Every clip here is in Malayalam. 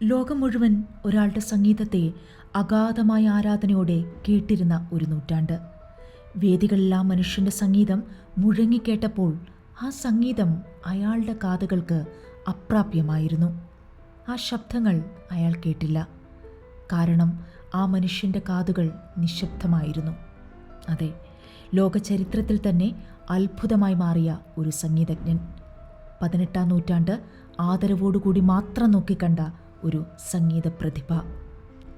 ലോകം മുഴുവൻ ഒരാളുടെ സംഗീതത്തെ അഗാധമായ ആരാധനയോടെ കേട്ടിരുന്ന ഒരു നൂറ്റാണ്ട്. വേദികളെല്ലാം മനുഷ്യൻ്റെ സംഗീതം മുഴങ്ങിക്കേട്ടപ്പോൾ ആ സംഗീതം അയാളുടെ കാതുകൾക്ക് അപ്രാപ്യമായിരുന്നു. ആ ശബ്ദങ്ങൾ അയാൾ കേട്ടില്ല. കാരണം ആ മനുഷ്യൻ്റെ കാതുകൾ നിശബ്ദമായിരുന്നു. അതെ, ലോക ചരിത്രത്തിൽ തന്നെ അത്ഭുതമായി മാറിയ ഒരു സംഗീതജ്ഞൻ. 18-ാം നൂറ്റാണ്ട് ആദരവോടുകൂടി മാത്രം നോക്കിക്കണ്ട ഒരു സംഗീത പ്രതിഭ,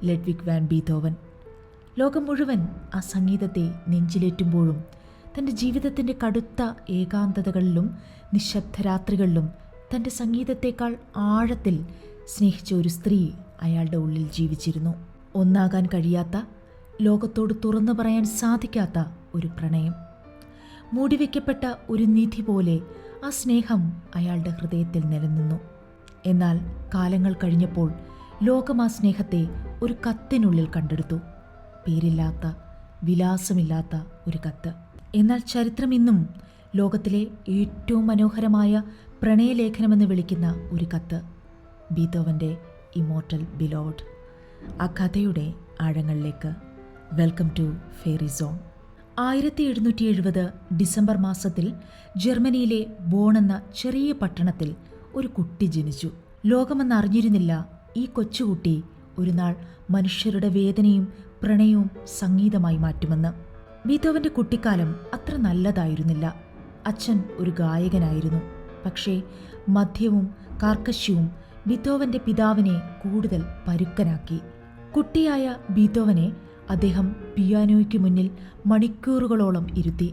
ലെഡ്വിഗ് വാൻ ബീഥോവൻ. ലോകം മുഴുവൻ ആ സംഗീതത്തെ നെഞ്ചിലേറ്റുമ്പോഴും തൻ്റെ ജീവിതത്തിൻ്റെ കടുത്ത ഏകാന്തതകളിലും നിശബ്ദരാത്രികളിലും തൻ്റെ സംഗീതത്തെക്കാൾ ആഴത്തിൽ സ്നേഹിച്ച ഒരു സ്ത്രീ അയാളുടെ ഉള്ളിൽ ജീവിച്ചിരുന്നു. ഒന്നാകാൻ കഴിയാത്ത, ലോകത്തോട് തുറന്നു പറയാൻ സാധിക്കാത്ത ഒരു പ്രണയം. മൂടിവെക്കപ്പെട്ട ഒരു നിധി പോലെ ആ സ്നേഹം അയാളുടെ ഹൃദയത്തിൽ നിലനിന്നു. എന്നാൽ കാലങ്ങൾ കഴിഞ്ഞപ്പോൾ ലോകം ആ സ്നേഹത്തെ ഒരു കത്തിനുള്ളിൽ കണ്ടെടുത്തു. പേരില്ലാത്ത, വിലാസമില്ലാത്ത ഒരു കത്ത്. എന്നാൽ ചരിത്രം ഇന്നും ലോകത്തിലെ ഏറ്റവും മനോഹരമായ പ്രണയലേഖനമെന്ന് വിളിക്കുന്ന ഒരു കത്ത്, ബീഥോവൻ്റെ ഇമ്മോർട്ടൽ ബിലോവഡ്. ആ കഥയുടെ ആഴങ്ങളിലേക്ക് welcome to fairy zone. 1770 December മാസത്തിൽ ജർമ്മനിയിലെ ബോൺ എന്ന ചെറിയ പട്ടണത്തിൽ ഒരു കുട്ടി ജനിച്ചു. ലോകമെന്ന് അറിഞ്ഞിരുന്നില്ല ഈ കൊച്ചുകുട്ടി ഒരു നാൾ മനുഷ്യരുടെ വേദനയും പ്രണയവും സംഗീതമായി മാറ്റുമെന്ന്. ബീഥോവന്റെ കുട്ടിക്കാലം അത്ര നല്ലതായിരുന്നില്ല. അച്ഛൻ ഒരു ഗായകനായിരുന്നു. പക്ഷേ മദ്യവും കാർക്കശ്യവും ബീഥോവന്റെ പിതാവിനെ കൂടുതൽ പരുക്കനാക്കി. കുട്ടിയായ ബീഥോവനെ അദ്ദേഹം പിയാനോയ്ക്ക് മുന്നിൽ മണിക്കൂറുകളോളം ഇരുത്തി.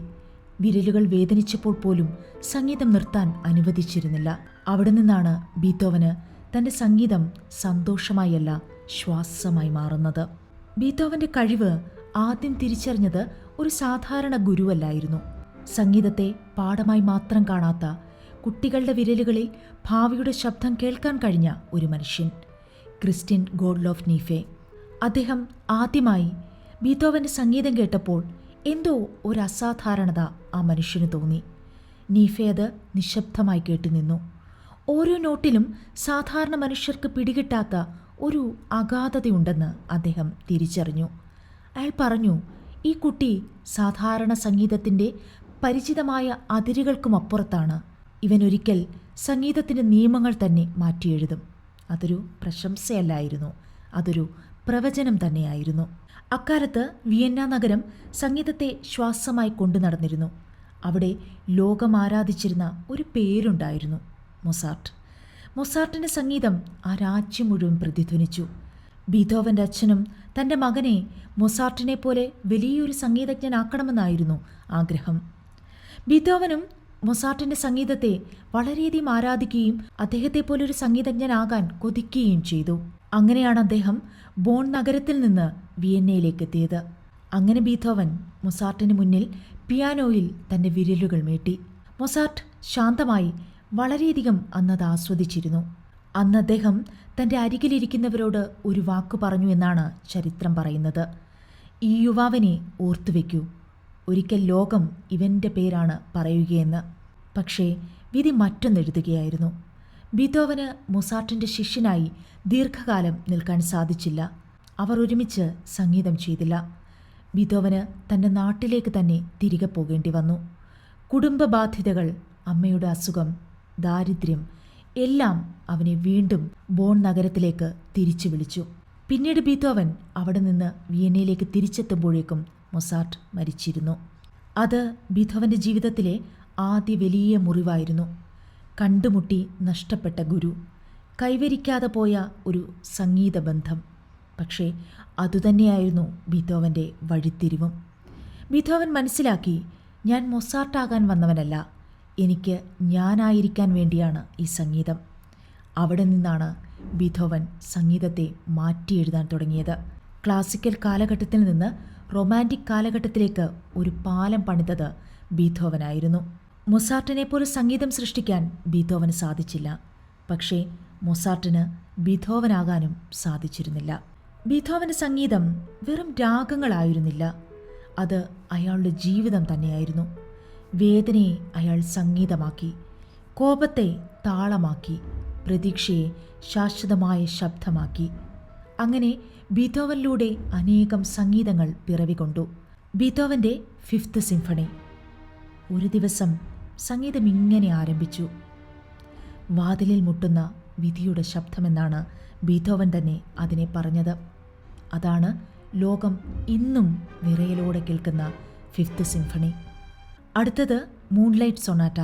വിരലുകൾ വേദനിച്ചപ്പോൾ പോലും സംഗീതം നിർത്താൻ അനുവദിച്ചിരുന്നില്ല. അവിടെ നിന്നാണ് ബീഥോവന് തൻ്റെ സംഗീതം സന്തോഷമായല്ല, ശ്വാസമായി മാറുന്നത്. ബീഥോവന്റെ കഴിവ് ആദ്യം തിരിച്ചറിഞ്ഞത് ഒരു സാധാരണ ഗുരുവല്ലായിരുന്നു. സംഗീതത്തെ പാഠമായി മാത്രം കാണാത്ത, കുട്ടികളുടെ വിരലുകളിൽ ഭാവിയുടെ ശബ്ദം കേൾക്കാൻ കഴിഞ്ഞ ഒരു മനുഷ്യൻ, ക്രിസ്റ്റ്യൻ ഗോഡ്ലോഫ് നീഫെ. അദ്ദേഹം ആദ്യമായി ബീഥോവന്റെ സംഗീതം കേട്ടപ്പോൾ എന്തോ ഒരു അസാധാരണത ആ മനുഷ്യന് തോന്നി. നീഫെ അത് നിശബ്ദമായി കേട്ടുനിന്നു. ഓരോ നോട്ടിലും സാധാരണ മനുഷ്യർക്ക് പിടികിട്ടാത്ത ഒരു അഗാധതയുണ്ടെന്ന് അദ്ദേഹം തിരിച്ചറിഞ്ഞു. അയാൾ പറഞ്ഞു, ഈ കുട്ടി സാധാരണ സംഗീതത്തിൻ്റെ പരിചിതമായ അതിരുകൾക്കുമപ്പുറത്താണ്. ഇവനൊരിക്കൽ സംഗീതത്തിൻ്റെ നിയമങ്ങൾ തന്നെ മാറ്റിയെഴുതും. അതൊരു പ്രശംസയല്ലായിരുന്നു, അതൊരു പ്രവചനം തന്നെയായിരുന്നു. അക്കാലത്ത് വിയന്ന നഗരം സംഗീതത്തെ ശ്വാസമായി കൊണ്ടു നടന്നിരുന്നു. അവിടെ ലോകം ആരാധിച്ചിരുന്ന ഒരു പേരുണ്ടായിരുന്നു, മൊസാർട്ട്. മൊസാർട്ടിൻ്റെ സംഗീതം ആ രാജ്യം മുഴുവൻ പ്രതിധ്വനിച്ചു. ബീഥോവന്റെ അച്ഛനും തൻ്റെ മകനെ മൊസാർട്ടിനെ പോലെ വലിയൊരു സംഗീതജ്ഞനാക്കണമെന്നായിരുന്നു ആഗ്രഹം. ബീഥോവനും മൊസാർട്ടിൻ്റെ സംഗീതത്തെ വളരെയധികം ആരാധിക്കുകയും അദ്ദേഹത്തെ പോലൊരു സംഗീതജ്ഞനാകാൻ കൊതിക്കുകയും ചെയ്തു. അങ്ങനെയാണ് അദ്ദേഹം ബോൺ നഗരത്തിൽ നിന്ന് വിയന്നയിലേക്ക് എത്തിയത്. അങ്ങനെ ബീഥോവൻ മൊസാർട്ടിന് മുന്നിൽ പിയാനോയിൽ തൻ്റെ വിരലുകൾ മീട്ടി. മൊസാർട്ട് ശാന്തമായി വളരെയധികം അന്നത് ആസ്വദിച്ചിരുന്നു. അന്ന് അദ്ദേഹം തൻ്റെ അരികിലിരിക്കുന്നവരോട് ഒരു വാക്ക് പറഞ്ഞു എന്നാണ് ചരിത്രം പറയുന്നത്. ഈ യുവാവിനെ ഓർത്തുവെക്കൂ, ഒരിക്കൽ ലോകം ഇവൻ്റെ പേരാണ് പറയുകയെന്ന്. പക്ഷേ വിധി മറ്റൊന്നെഴുതുകയായിരുന്നു. ബീഥോവന് മൊസാർട്ടിൻ്റെ ശിഷ്യനായി ദീർഘകാലം നിൽക്കാൻ സാധിച്ചില്ല. അവർ ഒരുമിച്ച് സംഗീതം ചെയ്തില്ല. ബീഥോവന് തൻ്റെ നാട്ടിലേക്ക് തന്നെ തിരികെ പോകേണ്ടി വന്നു. കുടുംബ ബാധ്യതകൾ, അമ്മയുടെ അസുഖം, ദാരിദ്ര്യം എല്ലാം അവനെ വീണ്ടും ബോൺ നഗരത്തിലേക്ക് തിരിച്ചു വിളിച്ചു. പിന്നീട് ബീഥോവൻ അവിടെ നിന്ന് വിയന്നയിലേക്ക് തിരിച്ചെത്തുമ്പോഴേക്കും മൊസാർട്ട് മരിച്ചിരുന്നു. അത് ബീഥോവന്റെ ജീവിതത്തിലെ ആദ്യ വലിയ മുറിവായിരുന്നു. കണ്ടുമുട്ടി നഷ്ടപ്പെട്ട ഗുരു, കൈവരിക്കാതെ പോയ ഒരു സംഗീത ബന്ധം. പക്ഷേ അതുതന്നെയായിരുന്നു ബീഥോവന്റെ വഴിത്തിരിവും. ബീഥോവൻ മനസ്സിലാക്കി, ഞാൻ മൊസാർട്ടാകാൻ വന്നവനല്ല, എനിക്ക് ഞാനായിരിക്കാൻ വേണ്ടിയാണ് ഈ സംഗീതം. അവിടെ നിന്നാണ് ബീഥോവൻ സംഗീതത്തെ മാറ്റിയെഴുതാൻ തുടങ്ങിയത്. ക്ലാസിക്കൽ കാലഘട്ടത്തിൽ നിന്ന് റൊമാൻറ്റിക് കാലഘട്ടത്തിലേക്ക് ഒരു പാലം പണിതത് ബീഥോവനായിരുന്നു. മൊസാർട്ടിനെ പോലെ സംഗീതം സൃഷ്ടിക്കാൻ ബീഥോവന് സാധിച്ചില്ല. പക്ഷേ മൊസാർട്ടിന് ബീഥോവനാകാനും സാധിച്ചിരുന്നില്ല. ബീഥോവന്റെ സംഗീതം വെറും രാഗങ്ങളായിരുന്നില്ല, അത് അയാളുടെ ജീവിതം തന്നെയായിരുന്നു. വേദനയെ അയാൾ സംഗീതമാക്കി, കോപത്തെ താളമാക്കി, പ്രതീക്ഷയെ ശാശ്വതമായ ശബ്ദമാക്കി. അങ്ങനെ ബീഥോവനിലൂടെ അനേകം സംഗീതങ്ങൾ പിറവികൊണ്ടു. ബീഥോവന്റെ 5th സിംഫണി. ഒരു ദിവസം സംഗീതം ഇങ്ങനെ ആരംഭിച്ചു. വാതിലിൽ മുട്ടുന്ന വിധിയുടെ ശബ്ദമെന്നാണ് ബീഥോവൻ തന്നെ അതിനെ പറഞ്ഞത്. അതാണ് ലോകം ഇന്നും വിറയലോടെ കേൾക്കുന്ന 5th സിംഫണി. അടുത്തത് മൂൺലൈറ്റ് സൊനാറ്റ.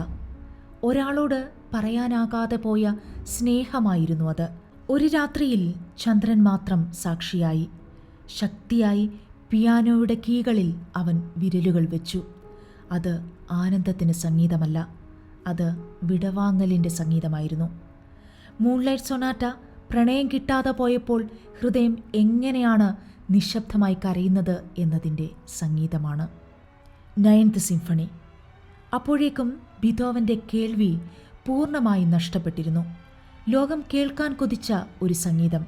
ഒരാളോട് പറയാനാകാതെ പോയ സ്നേഹമായിരുന്നു അത്. ഒരു രാത്രിയിൽ ചന്ദ്രൻ മാത്രം സാക്ഷിയായി. ശക്തിയായി പിയാനോയുടെ കീകളിൽ അവൻ വിരലുകൾ വെച്ചു. അത് ആനന്ദത്തിന് സംഗീതമല്ല, അത് വിടവാങ്ങലിൻ്റെ സംഗീതമായിരുന്നു. മൂൺലൈറ്റ് സൊനാറ്റ പ്രണയം കിട്ടാതെ പോയപ്പോൾ ഹൃദയം എങ്ങനെയാണ് നിശബ്ദമായി കരയുന്നത് എന്നതിൻ്റെ സംഗീതമാണ്. 9th symphony. അപ്പോഴേക്കും ബീഥോവന്റെ കേൾവി പൂർണ്ണമായും നഷ്ടപ്പെട്ടിരുന്നു. ലോകം കേൾക്കാൻ കൊതിച്ച ഒരു സംഗീതം,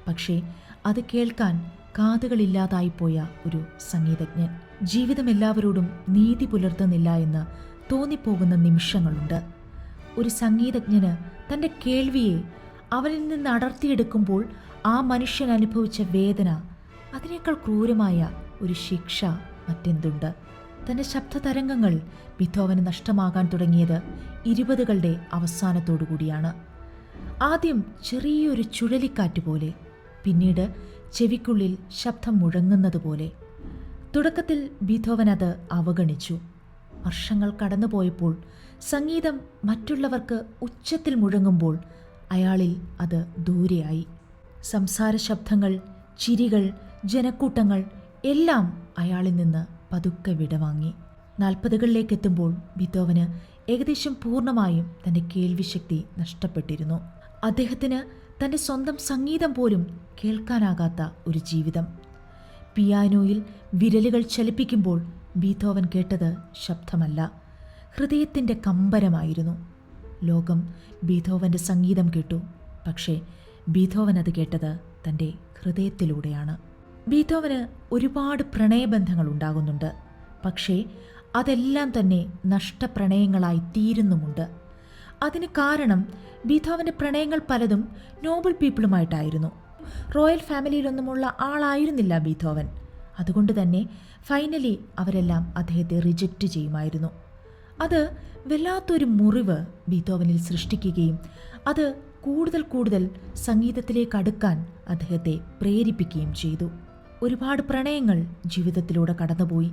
പക്ഷേ അത് കേൾക്കാൻ കാതുകളില്ലാതായിപ്പോയ ഒരു സംഗീതജ്ഞൻ. ജീവിതം എല്ലാവരോടും നീതി പുലർത്തുന്നില്ല എന്ന് തോന്നിപ്പോകുന്ന നിമിഷങ്ങളുണ്ട്. ഒരു സംഗീതജ്ഞന് തൻ്റെ കേൾവിയെ അവനിൽ നിന്ന് അടർത്തിയെടുക്കുമ്പോൾ ആ മനുഷ്യൻ അനുഭവിച്ച വേദന, അതിനേക്കാൾ ക്രൂരമായ ഒരു ശിക്ഷ മറ്റെന്തുണ്ട്? തൻ്റെ ശബ്ദതരംഗങ്ങൾ ബീഥോവന് നഷ്ടമാകാൻ തുടങ്ങിയത് 20കളുടെ അവസാനത്തോടുകൂടിയാണ്. ആദ്യം ചെറിയൊരു ചുഴലിക്കാറ്റ് പോലെ, പിന്നീട് ചെവിക്കുള്ളിൽ ശബ്ദം മുഴങ്ങുന്നതുപോലെ. തുടക്കത്തിൽ ബീഥോവൻ അത് അവഗണിച്ചു. വർഷങ്ങൾ കടന്നുപോയപ്പോൾ സംഗീതം മറ്റുള്ളവർക്ക് ഉച്ചത്തിൽ മുഴങ്ങുമ്പോൾ അയാളിൽ അത് ദൂരെയായി. സംസാര ശബ്ദങ്ങൾ, ചിരികൾ, ജനക്കൂട്ടങ്ങൾ എല്ലാം അയാളിൽ നിന്ന് പതുക്കെ വിടവാങ്ങി. 40കളിലേക്ക് എത്തുമ്പോൾ ബീഥോവന് ഏകദേശം പൂർണ്ണമായും തൻ്റെ കേൾവിശക്തി നഷ്ടപ്പെട്ടിരുന്നു. അദ്ദേഹത്തിന് തൻ്റെ സ്വന്തം സംഗീതം പോലും കേൾക്കാനാകാത്ത ഒരു ജീവിതം. പിയാനോയിൽ വിരലുകൾ ചലിപ്പിക്കുമ്പോൾ ബീഥോവൻ കേട്ടത് ശബ്ദമല്ല, ഹൃദയത്തിൻ്റെ കമ്പനമായിരുന്നു. ലോകം ബീഥോവൻ്റെ സംഗീതം കേട്ടു, പക്ഷേ ബീഥോവൻ അത് കേട്ടത് തൻ്റെ ഹൃദയത്തിലൂടെയാണ്. ബീഥോവന് ഒരുപാട് പ്രണയബന്ധങ്ങൾ ഉണ്ടാകുന്നുണ്ട്, പക്ഷേ അതെല്ലാം തന്നെ നഷ്ടപ്രണയങ്ങളായി തീരുന്നുമുണ്ട്. അതിന് കാരണം ബീഥോവൻ്റെ പ്രണയങ്ങൾ പലതും നോബിൾ പീപ്പിളുമായിട്ടായിരുന്നു. റോയൽ ഫാമിലിയിലൊന്നുമുള്ള ആളായിരുന്നില്ല ബീഥോവൻ. അതുകൊണ്ട് തന്നെ ഫൈനലി അവരെല്ലാം അദ്ദേഹത്തെ റിജക്റ്റ് ചെയ്യുമായിരുന്നു. അത് വല്ലാത്തൊരു മുറിവ് ബീഥോവനിൽ സൃഷ്ടിക്കുകയും അത് കൂടുതൽ കൂടുതൽ സംഗീതത്തിലേക്ക് അടുക്കാൻ അദ്ദേഹത്തെ പ്രേരിപ്പിക്കുകയും ചെയ്തു. ഒരുപാട് പ്രണയങ്ങൾ ജീവിതത്തിലൂടെ കടന്നുപോയി.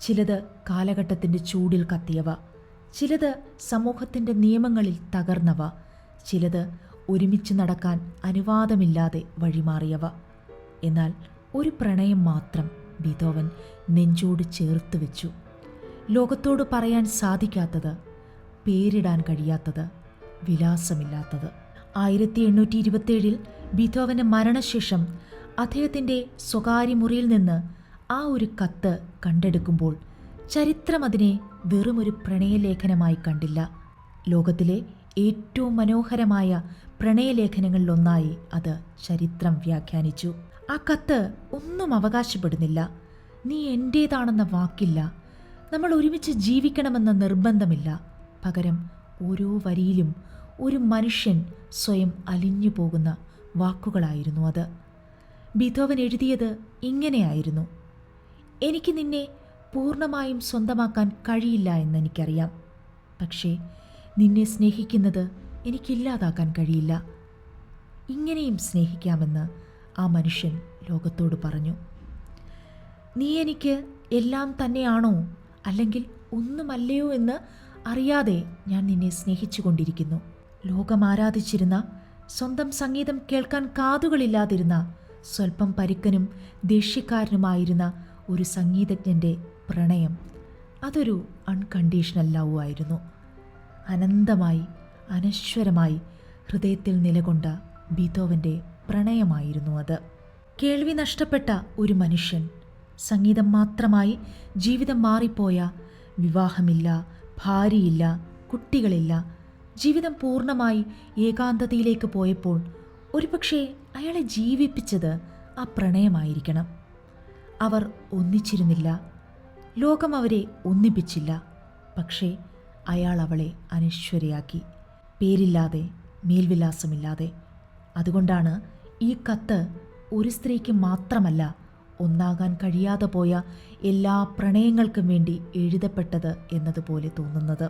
ചിലത് കാലഘട്ടത്തിൻ്റെ ചൂടിൽ കത്തിയവ, ചിലത് സമൂഹത്തിൻ്റെ നിയമങ്ങളിൽ തകർന്നവ, ചിലത് ഒരുമിച്ച് നടക്കാൻ അനുവാദമില്ലാതെ വഴിമാറിയവ. എന്നാൽ ഒരു പ്രണയം മാത്രം ബീഥോവൻ നെഞ്ചോട് ചേർത്ത് വെച്ചു. ലോകത്തോട് പറയാൻ സാധിക്കാത്തത്, പേരിടാൻ കഴിയാത്തത്, വിലാസമില്ലാത്തത്. 1827 ബീഥോവൻ്റെ മരണശേഷം അദ്ദേഹത്തിൻ്റെ സ്വകാര്യ മുറിയിൽ നിന്ന് ആ ഒരു കത്ത് കണ്ടെടുക്കുമ്പോൾ ചരിത്രം അതിനെ വെറുമൊരു പ്രണയലേഖനമായി കണ്ടില്ല. ലോകത്തിലെ ഏറ്റവും മനോഹരമായ പ്രണയലേഖനങ്ങളിലൊന്നായി അത് ചരിത്രം വ്യാഖ്യാനിച്ചു. ആ കത്ത് ഒന്നും അവകാശപ്പെടുന്നില്ല. നീ എൻ്റേതാണെന്ന വാക്കില്ല. നമ്മൾ ഒരുമിച്ച് ജീവിക്കണമെന്ന നിർബന്ധമില്ല. പകരം ഓരോ വരിയിലും ഒരു മനുഷ്യൻ സ്വയം അലിഞ്ഞു പോകുന്ന വാക്കുകളായിരുന്നു അത്. ബീഥോവൻ എഴുതിയത് ഇങ്ങനെയായിരുന്നു: എനിക്ക് നിന്നെ പൂർണ്ണമായും സ്വന്തമാക്കാൻ കഴിയില്ല എന്നെനിക്കറിയാം, പക്ഷേ നിന്നെ സ്നേഹിക്കുന്നത് എനിക്കില്ലാതാക്കാൻ കഴിയില്ല. ഇങ്ങനെയും സ്നേഹിക്കാമെന്ന് ആ മനുഷ്യൻ ലോകത്തോട് പറഞ്ഞു. നീ എനിക്ക് എല്ലാം തന്നെയാണോ അല്ലെങ്കിൽ ഒന്നുമല്ലയോ എന്ന് അറിയാതെ ഞാൻ നിന്നെ സ്നേഹിച്ചു കൊണ്ടിരിക്കുന്നു. ലോകം ആരാധിച്ചിരുന്ന, സ്വന്തം സംഗീതം കേൾക്കാൻ കാതുകളില്ലാതിരുന്ന, സ്വല്പം പരുക്കനും ദേഷ്യക്കാരനുമായിരുന്ന ഒരു സംഗീതജ്ഞൻ്റെ പ്രണയം, അതൊരു അൺകണ്ടീഷണൽ ലവ് ആയിരുന്നു. അനന്തമായി, അനശ്വരമായി ഹൃദയത്തിൽ നിലകൊണ്ട ബീഥോവൻ്റെ പ്രണയമായിരുന്നു അത്. കേൾവി നഷ്ടപ്പെട്ട ഒരു മനുഷ്യൻ, സംഗീതം മാത്രമായി ജീവിതം മാറിപ്പോയ, വിവാഹമില്ല, ഭാര്യയില്ല, കുട്ടികളില്ല, ജീവിതം പൂർണ്ണമായി ഏകാന്തതയിലേക്ക് പോയപ്പോൾ ഒരുപക്ഷെ അയാളെ ജീവിപ്പിച്ചത് ആ പ്രണയമായിരിക്കണം. അവർ ഒന്നിച്ചിരുന്നില്ല, ലോകം അവരെ ഒന്നിപ്പിച്ചില്ല, പക്ഷേ അയാൾ അവളെ അനശ്വരയാക്കി. പേരില്ലാതെ, മേൽവിലാസമില്ലാതെ, അതുകൊണ്ടാണ് ഈ കത്ത് ഒരു സ്ത്രീക്ക് മാത്രമല്ല, ഒന്നാകാൻ കഴിയാതെ പോയ എല്ലാ പ്രണയങ്ങൾക്കും വേണ്ടി എഴുതപ്പെട്ടത് എന്നതുപോലെ തോന്നുന്നത്.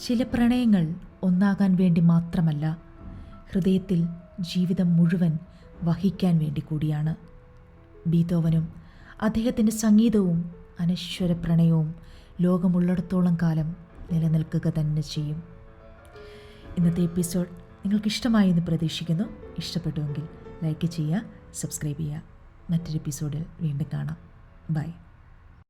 ചില പ്രണയങ്ങൾ ഒന്നാകാൻ വേണ്ടി മാത്രമല്ല, ഹൃദയത്തിൽ ജീവിതം മുഴുവൻ വഹിക്കാൻ വേണ്ടി കൂടിയാണ്. ബീത്തോവനും അദ്ദേഹത്തിൻ്റെ സംഗീതവും അനശ്വര പ്രണയവും ലോകമുള്ളിടത്തോളം കാലം നിലനിൽക്കുക തന്നെ ചെയ്യും. ഇന്നത്തെ എപ്പിസോഡ് നിങ്ങൾക്കിഷ്ടമായി എന്ന് പ്രതീക്ഷിക്കുന്നു. ഇഷ്ടപ്പെട്ടുവെങ്കിൽ ലൈക്ക് ചെയ്യുക, സബ്സ്ക്രൈബ് ചെയ്യുക. മറ്റൊരു എപ്പിസോഡിൽ വീണ്ടും കാണാം. ബൈ.